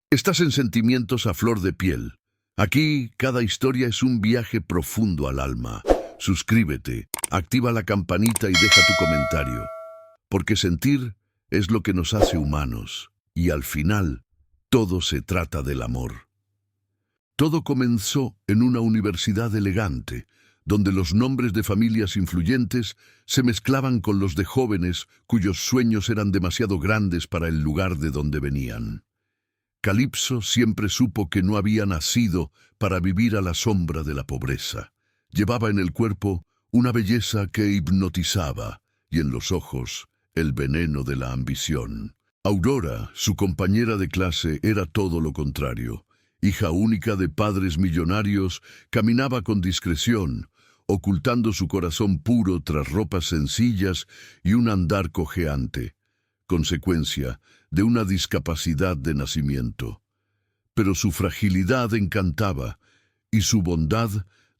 Estás en Sentimientos a Flor de Piel. Aquí cada historia es un viaje profundo al alma. Suscríbete, activa la campanita y deja tu comentario. Porque sentir es lo que nos hace humanos. Y al final, todo se trata del amor. Todo comenzó en una universidad elegante, donde los nombres de familias influyentes se mezclaban con los de jóvenes cuyos sueños eran demasiado grandes para el lugar de donde venían. Calipso siempre supo que no había nacido para vivir a la sombra de la pobreza. Llevaba en el cuerpo una belleza que hipnotizaba y en los ojos el veneno de la ambición. Aurora, su compañera de clase, era todo lo contrario. Hija única de padres millonarios, caminaba con discreción, ocultando su corazón puro tras ropas sencillas y un andar cojeante, consecuencia de una discapacidad de nacimiento. Pero su fragilidad encantaba y su bondad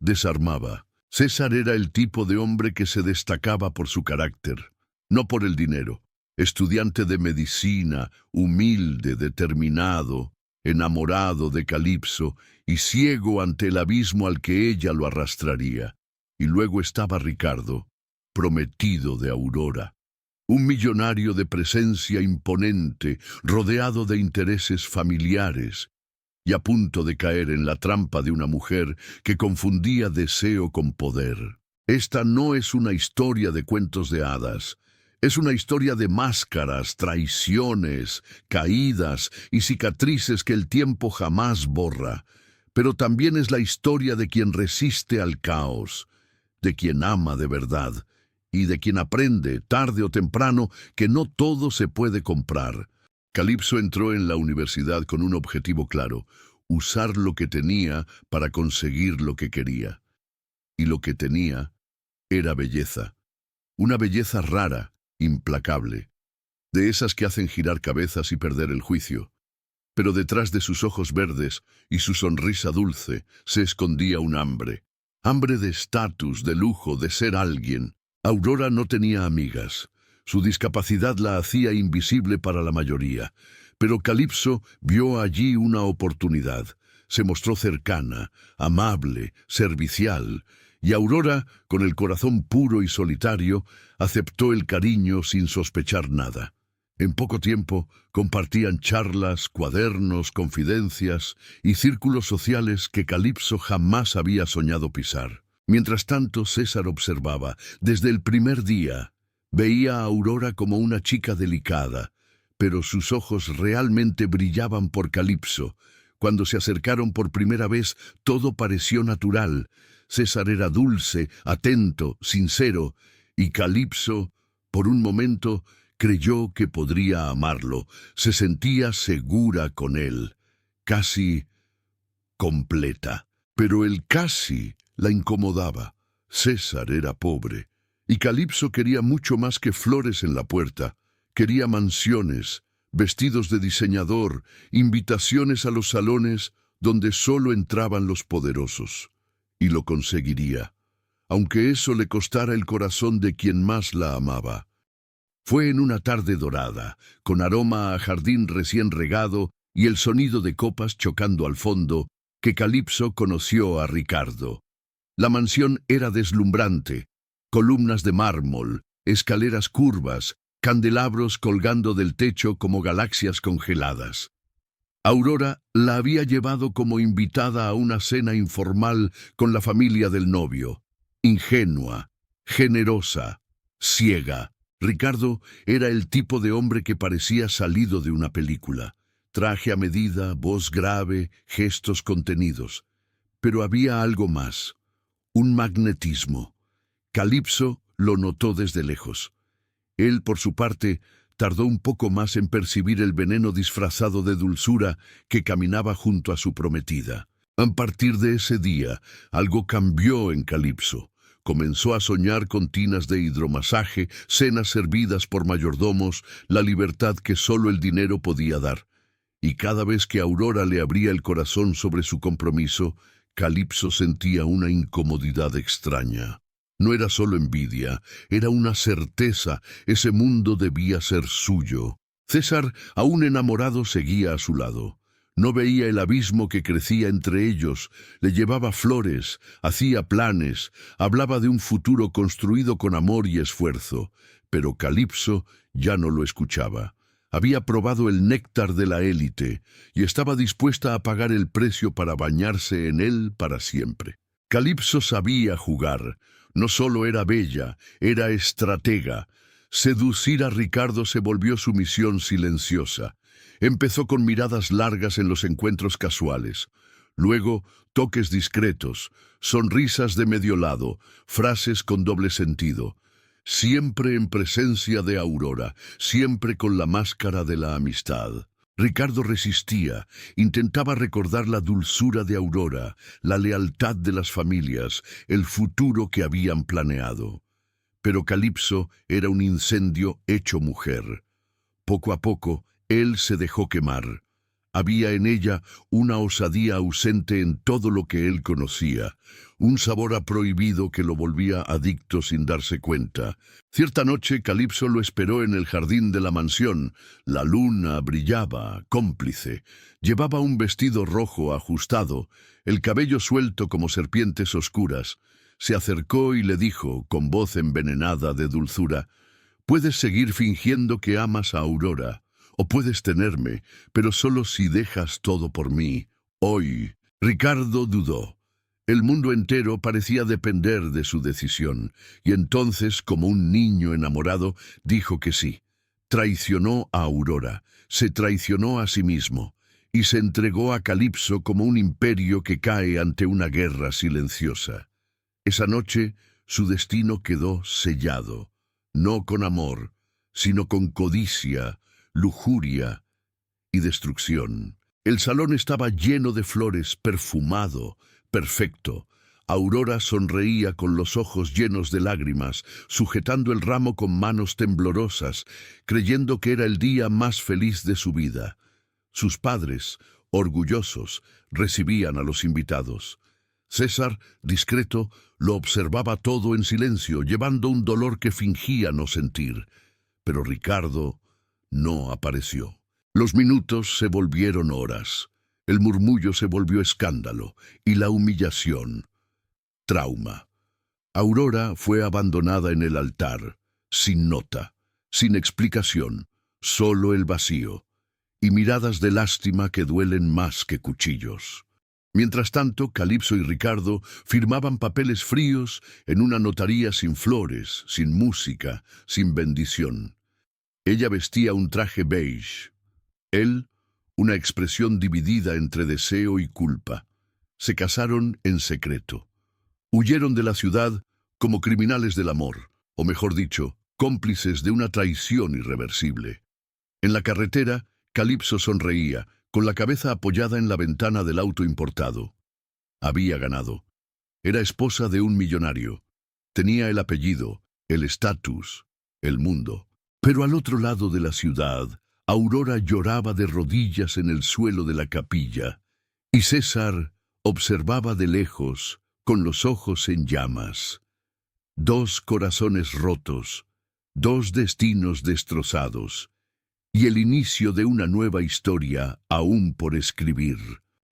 desarmaba. César era el tipo de hombre que se destacaba por su carácter, no por el dinero. Estudiante de medicina, humilde, determinado, enamorado de Calipso y ciego ante el abismo al que ella lo arrastraría. Y luego estaba Ricardo, prometido de Aurora. Un millonario de presencia imponente, rodeado de intereses familiares, y a punto de caer en la trampa de una mujer que confundía deseo con poder. Esta no es una historia de cuentos de hadas. Es una historia de máscaras, traiciones, caídas y cicatrices que el tiempo jamás borra. Pero también es la historia de quien resiste al caos, de quien ama de verdad, y de quien aprende, tarde o temprano, que no todo se puede comprar. Calipso entró en la universidad con un objetivo claro: usar lo que tenía para conseguir lo que quería. Y lo que tenía era belleza. Una belleza rara, implacable, de esas que hacen girar cabezas y perder el juicio. Pero detrás de sus ojos verdes y su sonrisa dulce se escondía un hambre. Hambre de estatus, de lujo, de ser alguien. Aurora no tenía amigas. Su discapacidad la hacía invisible para la mayoría. Pero Calipso vio allí una oportunidad. Se mostró cercana, amable, servicial. Y Aurora, con el corazón puro y solitario, aceptó el cariño sin sospechar nada. En poco tiempo compartían charlas, cuadernos, confidencias y círculos sociales que Calipso jamás había soñado pisar. Mientras tanto, César observaba. Desde el primer día, veía a Aurora como una chica delicada, pero sus ojos realmente brillaban por Calipso. Cuando se acercaron por primera vez, todo pareció natural. César era dulce, atento, sincero, y Calipso, por un momento, creyó que podría amarlo. Se sentía segura con él, casi completa. Pero el casi la incomodaba. César era pobre, y Calipso quería mucho más que flores en la puerta. Quería mansiones, vestidos de diseñador, invitaciones a los salones donde solo entraban los poderosos. Y lo conseguiría, aunque eso le costara el corazón de quien más la amaba. Fue en una tarde dorada, con aroma a jardín recién regado y el sonido de copas chocando al fondo, que Calipso conoció a Ricardo. La mansión era deslumbrante: columnas de mármol, escaleras curvas, candelabros colgando del techo como galaxias congeladas. Aurora la había llevado como invitada a una cena informal con la familia del novio. Ingenua, generosa, ciega. Ricardo era el tipo de hombre que parecía salido de una película. Traje a medida, voz grave, gestos contenidos. Pero había algo más, un magnetismo. Calipso lo notó desde lejos. Él, por su parte, tardó un poco más en percibir el veneno disfrazado de dulzura que caminaba junto a su prometida. A partir de ese día, algo cambió en Calipso. Comenzó a soñar con tinas de hidromasaje, cenas servidas por mayordomos, la libertad que solo el dinero podía dar. Y cada vez que Aurora le abría el corazón sobre su compromiso, Calipso sentía una incomodidad extraña. No era solo envidia, era una certeza: ese mundo debía ser suyo. César, aún enamorado, seguía a su lado. No veía el abismo que crecía entre ellos, le llevaba flores, hacía planes, hablaba de un futuro construido con amor y esfuerzo, pero Calipso ya no lo escuchaba. Había probado el néctar de la élite y estaba dispuesta a pagar el precio para bañarse en él para siempre. Calipso sabía jugar, no solo era bella, era estratega. Seducir a Ricardo se volvió su misión silenciosa. Empezó con miradas largas en los encuentros casuales. Luego, toques discretos, sonrisas de medio lado, frases con doble sentido. Siempre en presencia de Aurora, siempre con la máscara de la amistad. Ricardo resistía, intentaba recordar la dulzura de Aurora, la lealtad de las familias, el futuro que habían planeado. Pero Calipso era un incendio hecho mujer. Poco a poco, él se dejó quemar. Había en ella una osadía ausente en todo lo que él conocía, un sabor a prohibido que lo volvía adicto sin darse cuenta. Cierta noche, Calipso lo esperó en el jardín de la mansión. La luna brillaba, cómplice. Llevaba un vestido rojo ajustado, el cabello suelto como serpientes oscuras. Se acercó y le dijo, con voz envenenada de dulzura: «Puedes seguir fingiendo que amas a Aurora, o puedes tenerme, pero solo si dejas todo por mí, hoy». Ricardo dudó. El mundo entero parecía depender de su decisión, y entonces, como un niño enamorado, dijo que sí. Traicionó a Aurora, se traicionó a sí mismo, y se entregó a Calipso como un imperio que cae ante una guerra silenciosa. Esa noche, su destino quedó sellado, no con amor, sino con codicia, lujuria y destrucción. El salón estaba lleno de flores, perfumado, perfecto. Aurora sonreía con los ojos llenos de lágrimas, sujetando el ramo con manos temblorosas, creyendo que era el día más feliz de su vida. Sus padres, orgullosos, recibían a los invitados. César, discreto, lo observaba todo en silencio, llevando un dolor que fingía no sentir. Pero Ricardo no apareció. Los minutos se volvieron horas. El murmullo se volvió escándalo y la humillación, trauma. Aurora fue abandonada en el altar, sin nota, sin explicación, solo el vacío, y miradas de lástima que duelen más que cuchillos. Mientras tanto, Calipso y Ricardo firmaban papeles fríos en una notaría sin flores, sin música, sin bendición. Ella vestía un traje beige. Él, una expresión dividida entre deseo y culpa. Se casaron en secreto. Huyeron de la ciudad como criminales del amor, o mejor dicho, cómplices de una traición irreversible. En la carretera, Calipso sonreía, con la cabeza apoyada en la ventana del auto importado. Había ganado. Era esposa de un millonario. Tenía el apellido, el estatus, el mundo. Pero al otro lado de la ciudad, Aurora lloraba de rodillas en el suelo de la capilla, y César observaba de lejos, con los ojos en llamas. Dos corazones rotos, dos destinos destrozados, y el inicio de una nueva historia aún por escribir.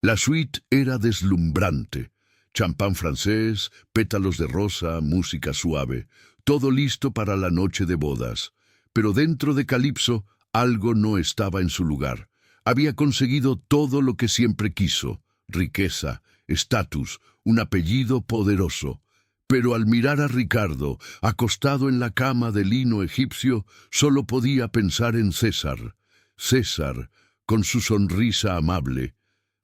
La suite era deslumbrante. Champán francés, pétalos de rosa, música suave, todo listo para la noche de bodas. Pero dentro de Calipso, algo no estaba en su lugar. Había conseguido todo lo que siempre quiso: riqueza, estatus, un apellido poderoso. Pero al mirar a Ricardo, acostado en la cama de lino egipcio, solo podía pensar en César. César, con su sonrisa amable.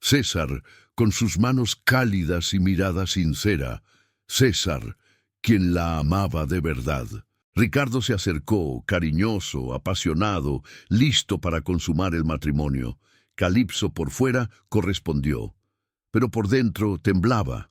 César, con sus manos cálidas y mirada sincera. César, quien la amaba de verdad. Ricardo se acercó, cariñoso, apasionado, listo para consumar el matrimonio. Calipso por fuera correspondió, pero por dentro temblaba.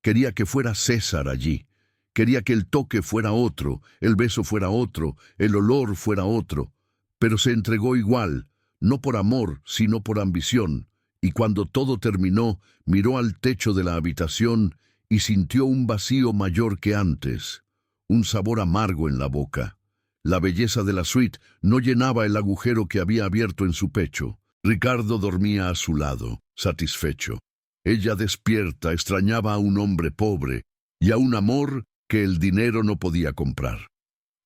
Quería que fuera César allí. Quería que el toque fuera otro, el beso fuera otro, el olor fuera otro. Pero se entregó igual, no por amor, sino por ambición. Y cuando todo terminó, miró al techo de la habitación y sintió un vacío mayor que antes. Un sabor amargo en la boca. La belleza de la suite no llenaba el agujero que había abierto en su pecho. Ricardo dormía a su lado, satisfecho. Ella despierta extrañaba a un hombre pobre y a un amor que el dinero no podía comprar.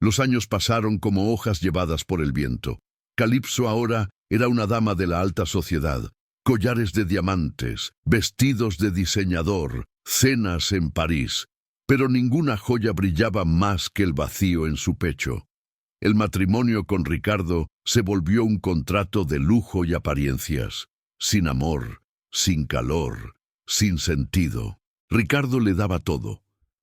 Los años pasaron como hojas llevadas por el viento. Calipso ahora era una dama de la alta sociedad, collares de diamantes, vestidos de diseñador, cenas en París, pero ninguna joya brillaba más que el vacío en su pecho. El matrimonio con Ricardo se volvió un contrato de lujo y apariencias, sin amor, sin calor, sin sentido. Ricardo le daba todo.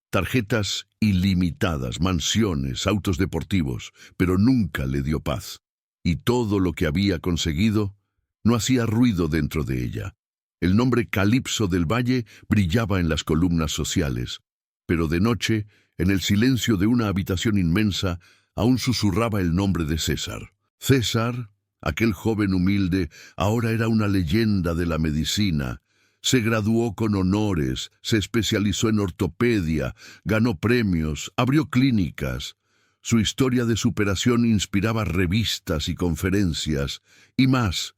Tarjetas ilimitadas, mansiones, autos deportivos, pero nunca le dio paz. Y todo lo que había conseguido no hacía ruido dentro de ella. El nombre Calipso del Valle brillaba en las columnas sociales, pero de noche, en el silencio de una habitación inmensa, aún susurraba el nombre de César. César, aquel joven humilde, ahora era una leyenda de la medicina. Se graduó con honores, se especializó en ortopedia, ganó premios, abrió clínicas. Su historia de superación inspiraba revistas y conferencias, y más.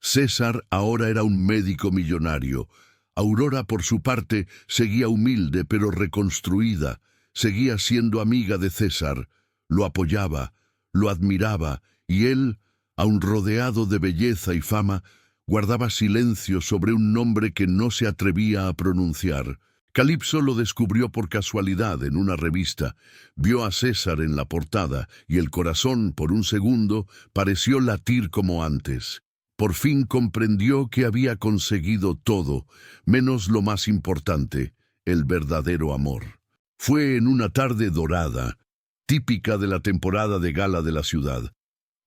César ahora era un médico millonario. Aurora, por su parte, seguía humilde pero reconstruida. Seguía siendo amiga de César. Lo apoyaba, lo admiraba, y él, aun rodeado de belleza y fama, guardaba silencio sobre un nombre que no se atrevía a pronunciar. Calipso lo descubrió por casualidad en una revista. Vio a César en la portada y el corazón, por un segundo, pareció latir como antes. Por fin comprendió que había conseguido todo, menos lo más importante, el verdadero amor. Fue en una tarde dorada, típica de la temporada de gala de la ciudad.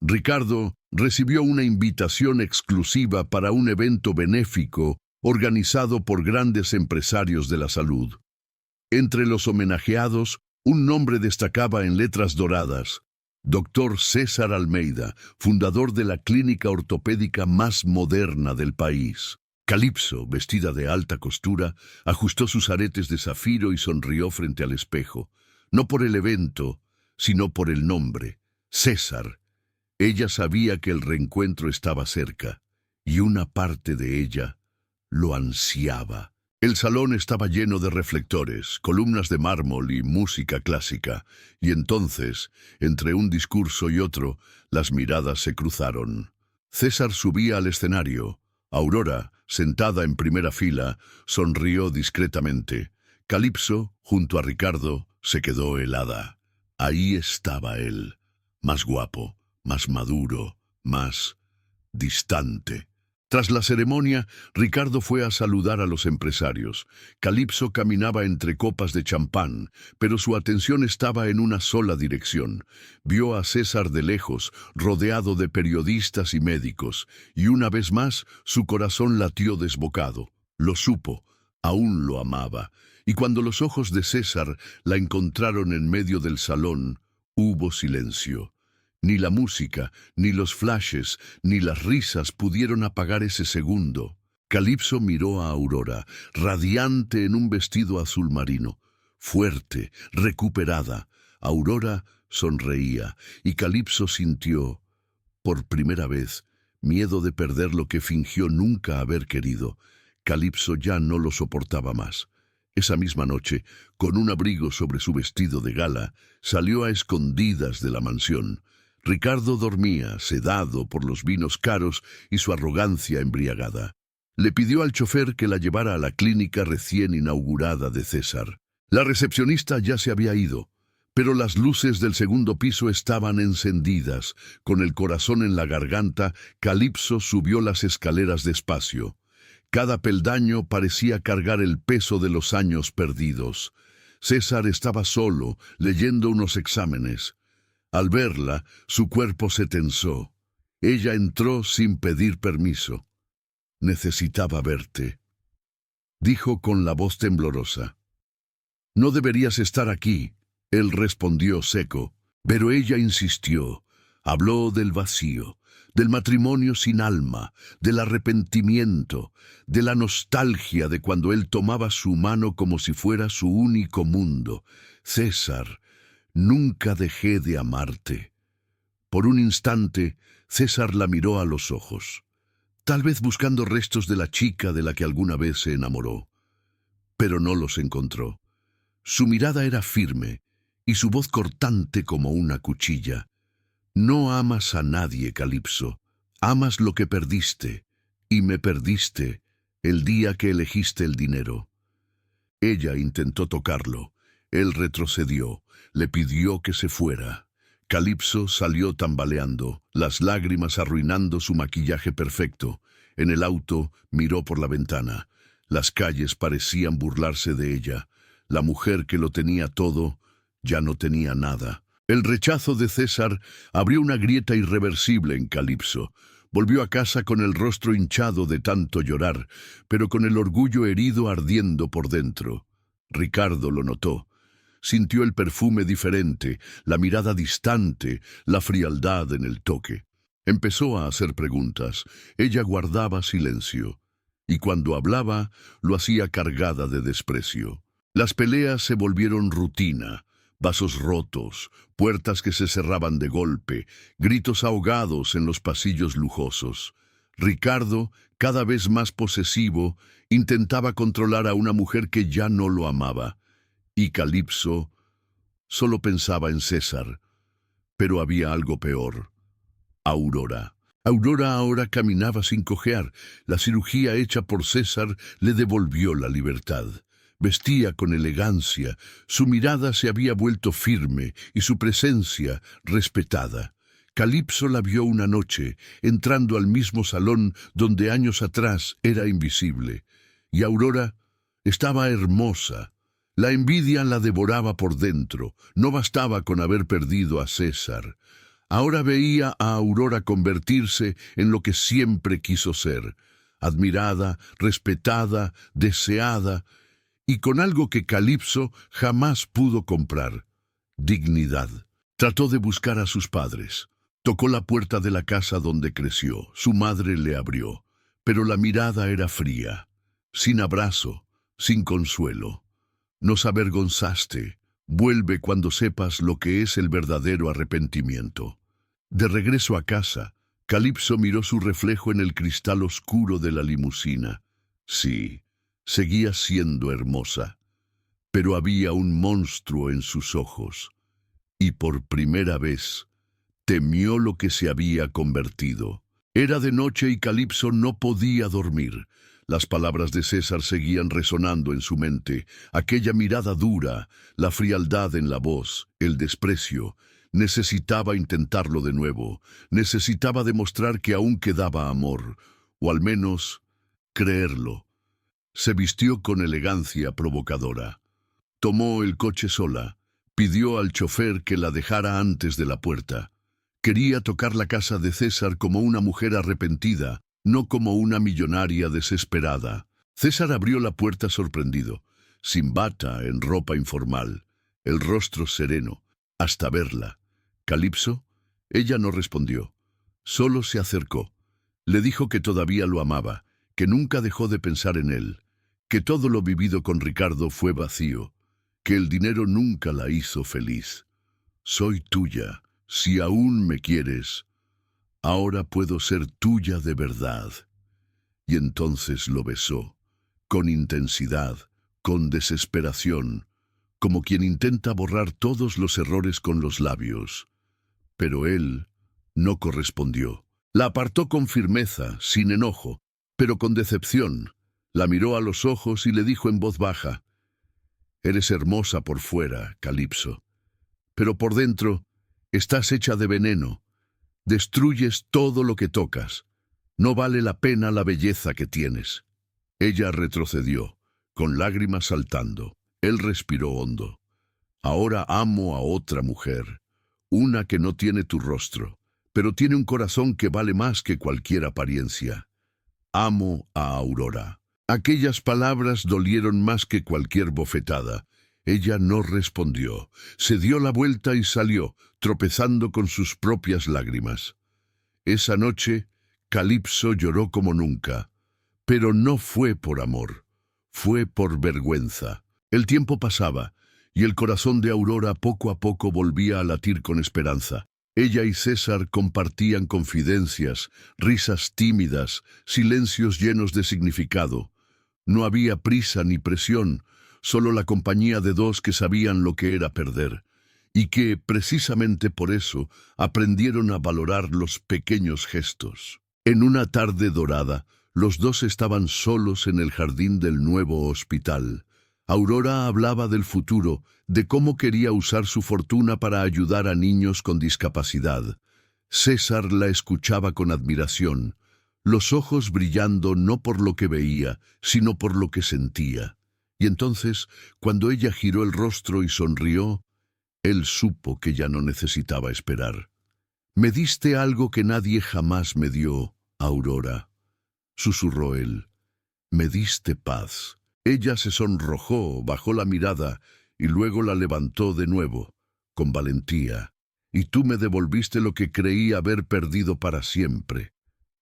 Ricardo recibió una invitación exclusiva para un evento benéfico organizado por grandes empresarios de la salud. Entre los homenajeados, un nombre destacaba en letras doradas: Dr. César Almeida, fundador de la clínica ortopédica más moderna del país. Calipso, vestida de alta costura, ajustó sus aretes de zafiro y sonrió frente al espejo, no por el evento, sino por el nombre, César. Ella sabía que el reencuentro estaba cerca, y una parte de ella lo ansiaba. El salón estaba lleno de reflectores, columnas de mármol y música clásica, y entonces, entre un discurso y otro, las miradas se cruzaron. César subía al escenario. Aurora, sentada en primera fila, sonrió discretamente. Calipso, junto a Ricardo, se quedó helada. Ahí estaba él, más guapo, más maduro, más distante. Tras la ceremonia, Ricardo fue a saludar a los empresarios. Calipso caminaba entre copas de champán, pero su atención estaba en una sola dirección. Vio a César de lejos, rodeado de periodistas y médicos, y una vez más su corazón latió desbocado. Lo supo, aún lo amaba, y cuando los ojos de César la encontraron en medio del salón, hubo silencio. Ni la música, ni los flashes, ni las risas pudieron apagar ese segundo. Calipso miró a Aurora, radiante en un vestido azul marino, fuerte, recuperada. Aurora sonreía, y Calipso sintió, por primera vez, miedo de perder lo que fingió nunca haber querido. Calipso ya no lo soportaba más. Esa misma noche, con un abrigo sobre su vestido de gala, salió a escondidas de la mansión. Ricardo dormía, sedado por los vinos caros y su arrogancia embriagada. Le pidió al chofer que la llevara a la clínica recién inaugurada de César. La recepcionista ya se había ido, pero las luces del segundo piso estaban encendidas. Con el corazón en la garganta, Calipso subió las escaleras despacio. Cada peldaño parecía cargar el peso de los años perdidos. César estaba solo, leyendo unos exámenes. Al verla, su cuerpo se tensó. Ella entró sin pedir permiso. «Necesitaba verte», dijo con la voz temblorosa. «No deberías estar aquí», él respondió seco, pero ella insistió. Habló del vacío, del matrimonio sin alma, del arrepentimiento, de la nostalgia de cuando él tomaba su mano como si fuera su único mundo. «César, nunca dejé de amarte». Por un instante, César la miró a los ojos. tal vez buscando restos de la chica de la que alguna vez se enamoró. Pero no los encontró. Su mirada era firme y su voz cortante como una cuchilla. No amas a nadie, Calipso. Amas lo que perdiste, y me perdiste el día que elegiste el dinero. Ella intentó tocarlo. Él retrocedió, le pidió que se fuera. Calipso salió tambaleando, las lágrimas arruinando su maquillaje perfecto. En el auto miró por la ventana. Las calles parecían burlarse de ella. La mujer que lo tenía todo ya no tenía nada. El rechazo de César abrió una grieta irreversible en Calipso. Volvió a casa con el rostro hinchado de tanto llorar, pero con el orgullo herido ardiendo por dentro. Ricardo lo notó. Sintió el perfume diferente, la mirada distante, la frialdad en el toque. Empezó a hacer preguntas. Ella guardaba silencio, y cuando hablaba, lo hacía cargada de desprecio. Las peleas se volvieron rutina. Vasos rotos, puertas que se cerraban de golpe, gritos ahogados en los pasillos lujosos. Ricardo, cada vez más posesivo, intentaba controlar a una mujer que ya no lo amaba. Y Calipso solo pensaba en César. Pero había algo peor. Aurora. Aurora ahora caminaba sin cojear. La cirugía hecha por César le devolvió la libertad. Vestía con elegancia, su mirada se había vuelto firme y su presencia respetada. Calipso la vio una noche, entrando al mismo salón donde años atrás era invisible. Y Aurora estaba hermosa. La envidia la devoraba por dentro. No bastaba con haber perdido a César. Ahora veía a Aurora convertirse en lo que siempre quiso ser: admirada, respetada, deseada, y con algo que Calipso jamás pudo comprar: dignidad. Trató de buscar a sus padres. Tocó la puerta de la casa donde creció. Su madre le abrió, pero la mirada era fría, sin abrazo, sin consuelo. Nos avergonzaste. Vuelve cuando sepas lo que es el verdadero arrepentimiento. De regreso a casa, Calipso miró su reflejo en el cristal oscuro de la limusina. Sí, seguía siendo hermosa, pero había un monstruo en sus ojos, y por primera vez temió lo que se había convertido. Era de noche y Calipso no podía dormir. Las palabras de César seguían resonando en su mente, aquella mirada dura, la frialdad en la voz, el desprecio. Necesitaba intentarlo de nuevo, necesitaba demostrar que aún quedaba amor, o al menos creerlo. Se vistió con elegancia provocadora. Tomó el coche sola, pidió al chofer que la dejara antes de la puerta. Quería tocar la casa de César como una mujer arrepentida, no como una millonaria desesperada. César abrió la puerta sorprendido, sin bata, en ropa informal, el rostro sereno, hasta verla. ¿Calipso? Ella no respondió. Solo se acercó. Le dijo que todavía lo amaba, que nunca dejó de pensar en él, que todo lo vivido con Ricardo fue vacío, que el dinero nunca la hizo feliz. Soy tuya, si aún me quieres. Ahora puedo ser tuya de verdad. Y entonces lo besó, con intensidad, con desesperación, como quien intenta borrar todos los errores con los labios. Pero él no correspondió. La apartó con firmeza, sin enojo, pero con decepción. La miró a los ojos y le dijo en voz baja: «Eres hermosa por fuera, Calipso, pero por dentro estás hecha de veneno. Destruyes todo lo que tocas. No vale la pena la belleza que tienes». Ella retrocedió, con lágrimas saltando. Él respiró hondo. «Ahora amo a otra mujer, una que no tiene tu rostro, pero tiene un corazón que vale más que cualquier apariencia. Amo a Aurora». Aquellas palabras dolieron más que cualquier bofetada. Ella no respondió. Se dio la vuelta y salió, tropezando con sus propias lágrimas. Esa noche, Calipso lloró como nunca, pero no fue por amor, fue por vergüenza. El tiempo pasaba, y el corazón de Aurora poco a poco volvía a latir con esperanza. Ella y César compartían confidencias, risas tímidas, silencios llenos de significado. No había prisa ni presión, solo la compañía de dos que sabían lo que era perder, y que, precisamente por eso, aprendieron a valorar los pequeños gestos. En una tarde dorada, los dos estaban solos en el jardín del nuevo hospital. Aurora hablaba del futuro, de cómo quería usar su fortuna para ayudar a niños con discapacidad. César la escuchaba con admiración, los ojos brillando no por lo que veía, sino por lo que sentía. Y entonces, cuando ella giró el rostro y sonrió, él supo que ya no necesitaba esperar. «Me diste algo que nadie jamás me dio, Aurora», susurró él. «Me diste paz». Ella se sonrojó, bajó la mirada y luego la levantó de nuevo, con valentía. «Y tú me devolviste lo que creí haber perdido para siempre,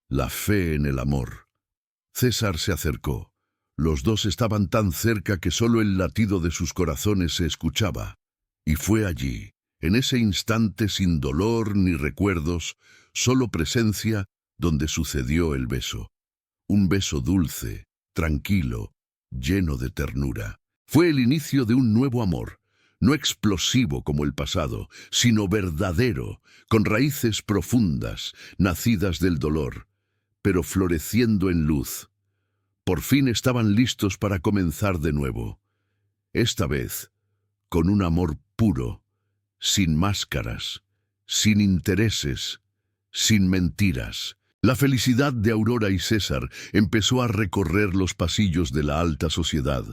la fe en el amor». César se acercó. Los dos estaban tan cerca que solo el latido de sus corazones se escuchaba. Y fue allí, en ese instante sin dolor ni recuerdos, solo presencia, donde sucedió el beso. Un beso dulce, tranquilo, lleno de ternura. Fue el inicio de un nuevo amor, no explosivo como el pasado, sino verdadero, con raíces profundas, nacidas del dolor, pero floreciendo en luz. Por fin estaban listos para comenzar de nuevo. Esta vez, con un amor puro, sin máscaras, sin intereses, sin mentiras. La felicidad de Aurora y César empezó a recorrer los pasillos de la alta sociedad.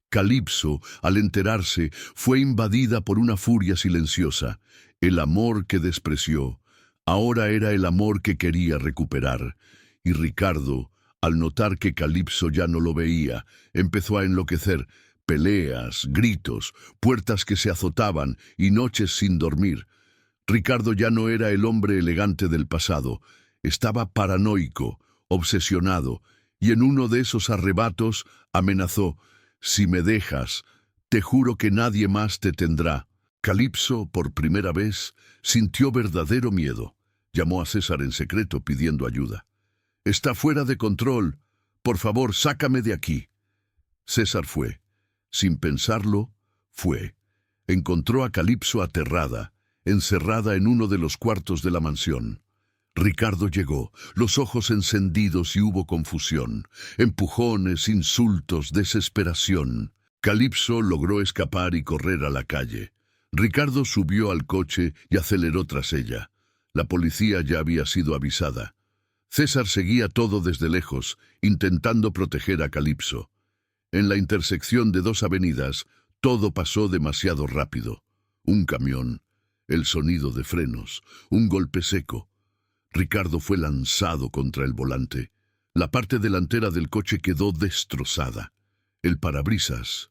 Calipso, al enterarse, fue invadida por una furia silenciosa. El amor que despreció, ahora era el amor que quería recuperar. Y Ricardo, al notar que Calipso ya no lo veía, empezó a enloquecer. Peleas, gritos, puertas que se azotaban y noches sin dormir. Ricardo ya no era el hombre elegante del pasado. Estaba paranoico, obsesionado, y en uno de esos arrebatos amenazó: «Si me dejas, te juro que nadie más te tendrá». Calipso, por primera vez, sintió verdadero miedo. Llamó a César en secreto pidiendo ayuda. «Está fuera de control. Por favor, sácame de aquí». César fue. Sin pensarlo, fue. Encontró a Calipso aterrada, encerrada en uno de los cuartos de la mansión. Ricardo llegó, los ojos encendidos, y hubo confusión, empujones, insultos, desesperación. Calipso logró escapar y correr a la calle. Ricardo subió al coche y aceleró tras ella. La policía ya había sido avisada. César seguía todo desde lejos, intentando proteger a Calipso. En la intersección de dos avenidas, todo pasó demasiado rápido. Un camión, el sonido de frenos, un golpe seco. Ricardo fue lanzado contra el volante. La parte delantera del coche quedó destrozada. El parabrisas,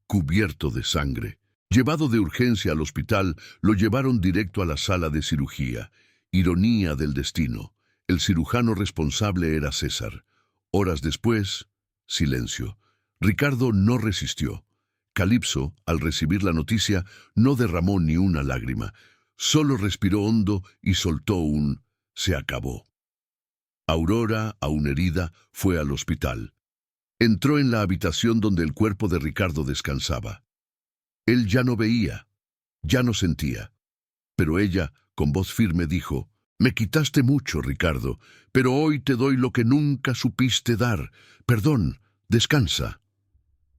cubierto de sangre. Llevado de urgencia al hospital, lo llevaron directo a la sala de cirugía. Ironía del destino. El cirujano responsable era César. Horas después, silencio. Ricardo no resistió. Calipso, al recibir la noticia, no derramó ni una lágrima. Solo respiró hondo y soltó un «se acabó». Aurora, aún herida, fue al hospital. Entró en la habitación donde el cuerpo de Ricardo descansaba. Él ya no veía, ya no sentía. Pero ella, con voz firme, dijo: «Me quitaste mucho, Ricardo, pero hoy te doy lo que nunca supiste dar. Perdón, descansa».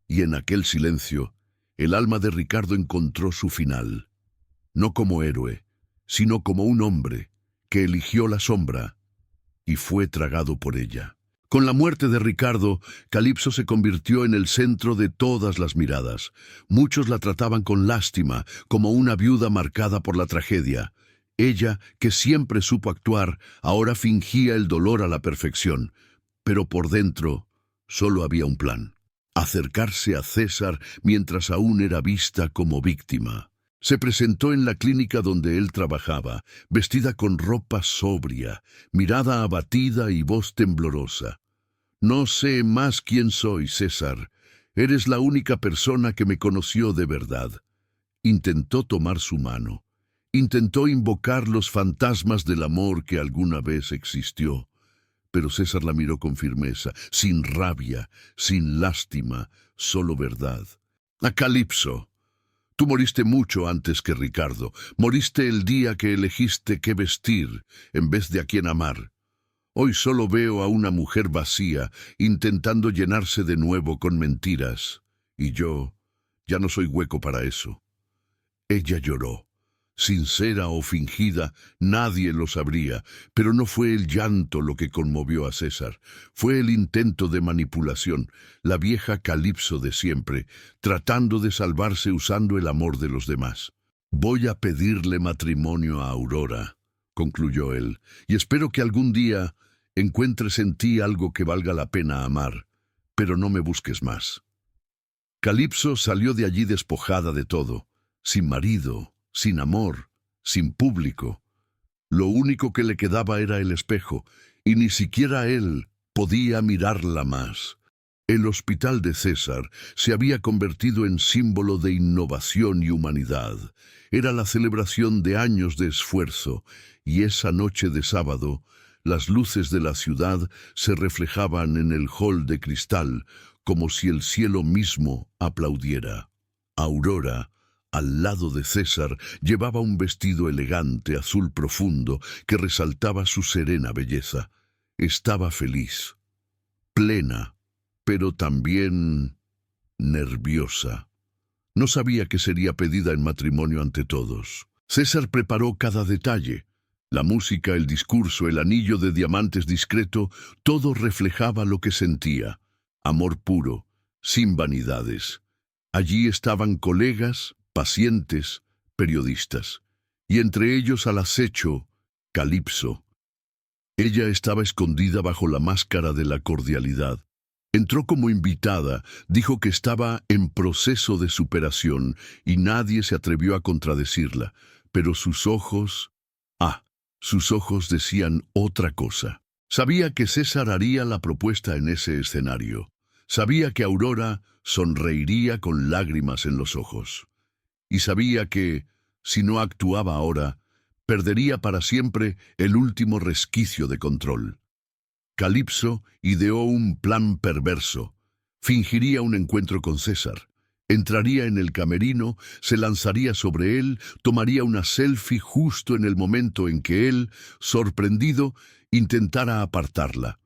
Y en aquel silencio, el alma de Ricardo encontró su final. No como héroe, sino como un hombre que eligió la sombra y fue tragado por ella. Con la muerte de Ricardo, Calipso se convirtió en el centro de todas las miradas. Muchos la trataban con lástima, como una viuda marcada por la tragedia. Ella, que siempre supo actuar, ahora fingía el dolor a la perfección. Pero por dentro, solo había un plan: acercarse a César mientras aún era vista como víctima. Se presentó en la clínica donde él trabajaba, vestida con ropa sobria, mirada abatida y voz temblorosa. «No sé más quién soy, César. Eres la única persona que me conoció de verdad». Intentó tomar su mano. Intentó invocar los fantasmas del amor que alguna vez existió, pero César la miró con firmeza, sin rabia, sin lástima, solo verdad. A Calipso, tú moriste mucho antes que Ricardo. Moriste el día que elegiste qué vestir en vez de a quién amar. Hoy solo veo a una mujer vacía intentando llenarse de nuevo con mentiras. Y yo ya no soy hueco para eso. Ella lloró. Sincera o fingida, nadie lo sabría, pero no fue el llanto lo que conmovió a César. Fue el intento de manipulación, la vieja Calipso de siempre, tratando de salvarse usando el amor de los demás. Voy a pedirle matrimonio a Aurora, concluyó él, y espero que algún día encuentres en ti algo que valga la pena amar, pero no me busques más. Calipso salió de allí despojada de todo, sin marido, sin amor, sin público. Lo único que le quedaba era el espejo, y ni siquiera él podía mirarla más. El hospital de César se había convertido en símbolo de innovación y humanidad. Era la celebración de años de esfuerzo, y esa noche de sábado, las luces de la ciudad se reflejaban en el hall de cristal, como si el cielo mismo aplaudiera. Aurora, al lado de César, llevaba un vestido elegante azul profundo que resaltaba su serena belleza. Estaba feliz, plena, pero también nerviosa. No sabía que sería pedida en matrimonio ante todos. César preparó cada detalle. La música, el discurso, el anillo de diamantes discreto, todo reflejaba lo que sentía. Amor puro, sin vanidades. Allí estaban colegas, pacientes, periodistas, y entre ellos al acecho, Calipso. Ella estaba escondida bajo la máscara de la cordialidad. Entró como invitada, dijo que estaba en proceso de superación y nadie se atrevió a contradecirla, pero sus ojos decían otra cosa. Sabía que César haría la propuesta en ese escenario. Sabía que Aurora sonreiría con lágrimas en los ojos. Y sabía que, si no actuaba ahora, perdería para siempre el último resquicio de control. Calipso ideó un plan perverso. Fingiría un encuentro con César. Entraría en el camerino, se lanzaría sobre él, tomaría una selfie justo en el momento en que él, sorprendido, intentara apartarla.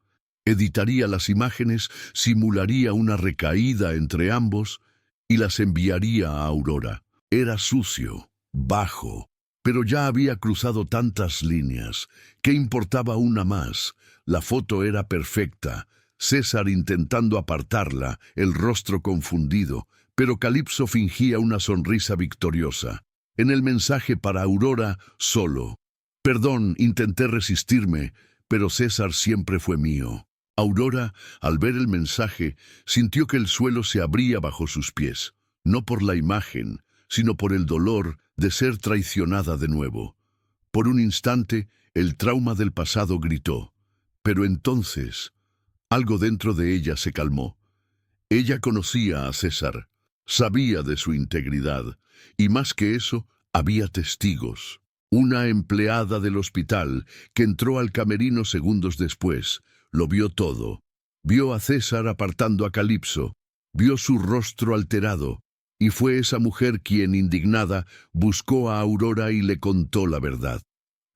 Editaría las imágenes, simularía una recaída entre ambos y las enviaría a Aurora. Era sucio, bajo, pero ya había cruzado tantas líneas. ¿Qué importaba una más? La foto era perfecta. César intentando apartarla, el rostro confundido, pero Calipso fingía una sonrisa victoriosa. En el mensaje para Aurora, solo. Perdón, intenté resistirme, pero César siempre fue mío. Aurora, al ver el mensaje, sintió que el suelo se abría bajo sus pies, no por la imagen, sino por el dolor de ser traicionada de nuevo. Por un instante, el trauma del pasado gritó, pero entonces, algo dentro de ella se calmó. Ella conocía a César, sabía de su integridad, y más que eso, había testigos. Una empleada del hospital que entró al camerino segundos después, lo vio todo. Vio a César apartando a Calipso, vio su rostro alterado, y fue esa mujer quien, indignada, buscó a Aurora y le contó la verdad.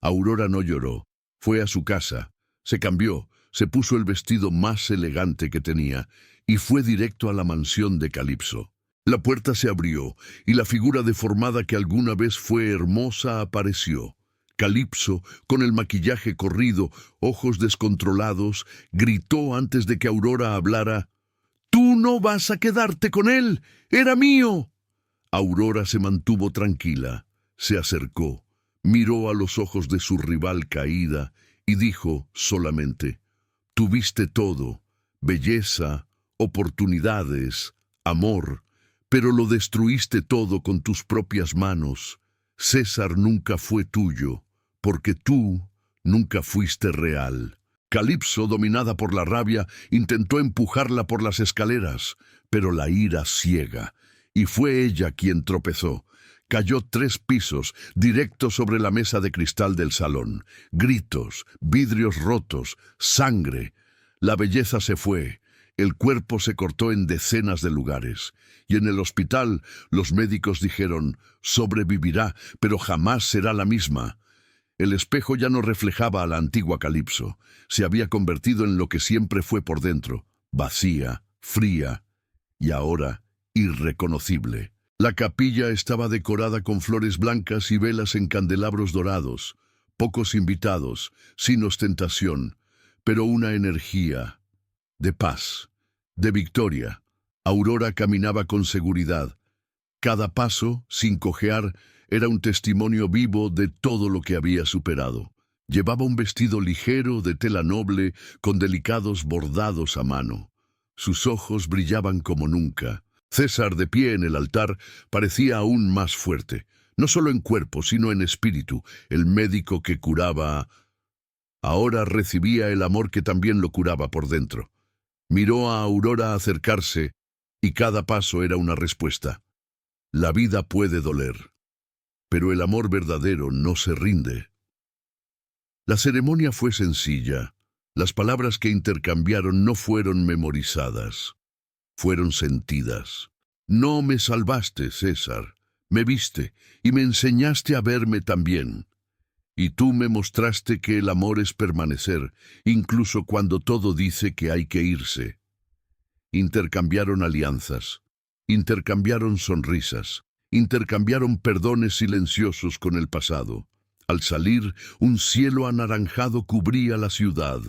Aurora no lloró, fue a su casa, se cambió, se puso el vestido más elegante que tenía, y fue directo a la mansión de Calipso. La puerta se abrió, y la figura deformada que alguna vez fue hermosa apareció. Calipso, con el maquillaje corrido, ojos descontrolados, gritó antes de que Aurora hablara, «¡Tú no vas a quedarte con él! ¡Era mío!». Aurora se mantuvo tranquila, se acercó, miró a los ojos de su rival caída y dijo solamente, «Tuviste todo, belleza, oportunidades, amor, pero lo destruiste todo con tus propias manos. César nunca fue tuyo, porque tú nunca fuiste real». Calipso, dominada por la rabia, intentó empujarla por las escaleras, pero la ira ciega, y fue ella quien tropezó. cayó 3 pisos, directo sobre la mesa de cristal del salón. Gritos, vidrios rotos, sangre. La belleza se fue. El cuerpo se cortó en decenas de lugares. Y en el hospital los médicos dijeron, sobrevivirá, pero jamás será la misma. El espejo ya no reflejaba a la antigua Calipso. Se había convertido en lo que siempre fue por dentro, vacía, fría y ahora irreconocible. La capilla estaba decorada con flores blancas y velas en candelabros dorados, pocos invitados, sin ostentación, pero una energía de paz, de victoria. Aurora caminaba con seguridad. Cada paso, sin cojear, era un testimonio vivo de todo lo que había superado. Llevaba un vestido ligero de tela noble con delicados bordados a mano. Sus ojos brillaban como nunca. César, de pie en el altar, parecía aún más fuerte, no solo en cuerpo, sino en espíritu. El médico que curaba ahora recibía el amor que también lo curaba por dentro. Miró a Aurora acercarse y cada paso era una respuesta. La vida puede doler, pero el amor verdadero no se rinde. La ceremonia fue sencilla. Las palabras que intercambiaron no fueron memorizadas, fueron sentidas. No me salvaste, César, me viste y me enseñaste a verme también. Y tú me mostraste que el amor es permanecer, incluso cuando todo dice que hay que irse. Intercambiaron alianzas, intercambiaron sonrisas, intercambiaron perdones silenciosos con el pasado. Al salir, un cielo anaranjado cubría la ciudad.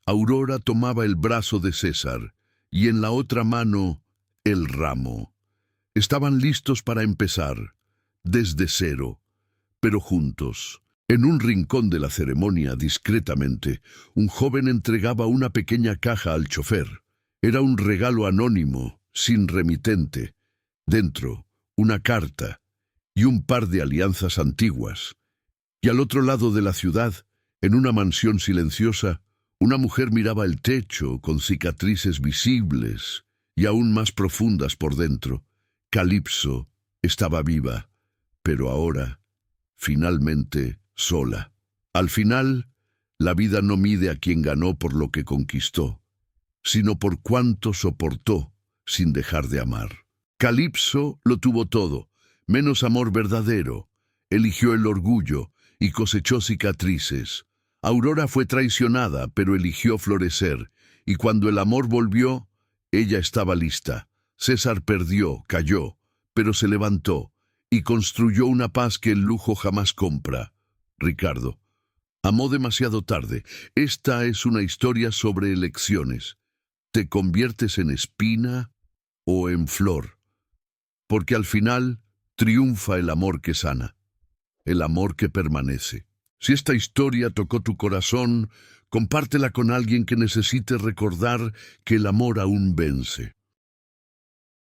Aurora tomaba el brazo de César y en la otra mano el ramo. Estaban listos para empezar, desde cero, pero juntos. En un rincón de la ceremonia, discretamente, un joven entregaba una pequeña caja al chofer. Era un regalo anónimo, sin remitente. Dentro, una carta y un par de alianzas antiguas. Y al otro lado de la ciudad, en una mansión silenciosa, una mujer miraba el techo con cicatrices visibles y aún más profundas por dentro. Calipso estaba viva, pero ahora, finalmente, sola. Al final, la vida no mide a quien ganó por lo que conquistó, sino por cuánto soportó sin dejar de amar. Calipso lo tuvo todo, menos amor verdadero. Eligió el orgullo y cosechó cicatrices. Aurora fue traicionada, pero eligió florecer, y cuando el amor volvió, ella estaba lista. César perdió, cayó, pero se levantó y construyó una paz que el lujo jamás compra. Ricardo, amó demasiado tarde. Esta es una historia sobre elecciones. ¿Te conviertes en espina o en flor? Porque al final triunfa el amor que sana, el amor que permanece. Si esta historia tocó tu corazón, compártela con alguien que necesite recordar que el amor aún vence.